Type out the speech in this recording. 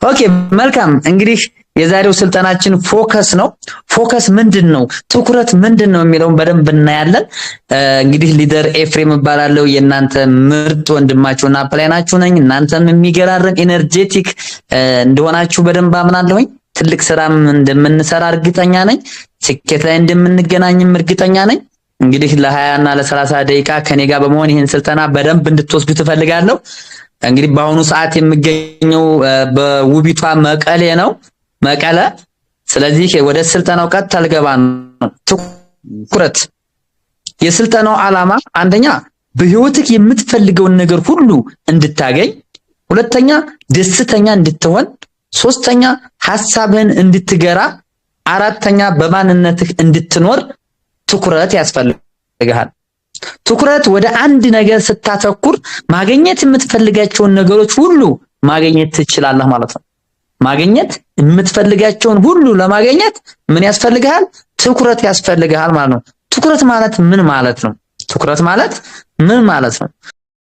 ኦኬ መልካም እንግዲህ የዛሬው ስልጠናችን ፎከስ ነው። ፎከስ ምንድነው? ትኩረት ምንድነው የሚለውን በደንብ እናያለን። እንግዲህ ሊደር ኤፍሬም እባላለሁ። የእናንተ ምርጥ ወንድማችሁና ፕላናችሁ ነኝ። እናንተም የሚገራረም ኢነርጄቲክ እንደሆናችሁ በደንብ አምናለሁኝ። ትልቅ ስራም እንደምንሰራ እርግጠኛ ነኝ። ስኬት ላይ እንደምንገናኝም እርግጠኛ ነኝ። እንግዲህ ለ20 እና ለ30 ደቂቃ ከኔ ጋር በመሆን ይሄን ስልጠና በደንብ እንድትወስዱ ትፈልጋለሁ። እንግዲህ በአሁኑ ሰዓት የሚገኘው በውቢቷ መቀሌ ነው። መቀለ። ስለዚህ ወደ ስልጠናው ቀጥታ ልገባ ነው። ትኩረት። የስልጠናው ዓላማ አንደኛ በህይወትህ የምትፈልገውን ነገር ሁሉ እንድታገኝ፣ ሁለተኛ ደስተኛ እንድትሆን፣ ሶስተኛ ሐሳብህን እንድትገራ፣ አራተኛ በማንነትህ እንድትኖር ትኩረት ያስፈልጋል። ትኩረት ወደ አንድ ነገር ስታተኩር ማግኘት የምትፈልጋቸውን ነገሮች ሁሉ ማግኘት ትችላለህ ማለት ነው። ማግኘት የምትፈልጋቸውን ሁሉ ለማግኘት ምን ያስፈልጋል? ትኩረት ያስፈልጋል ማለት ነው። ትኩረት ማለት ምን ማለት ነው? ትኩረት ማለት ምን ማለት ነው?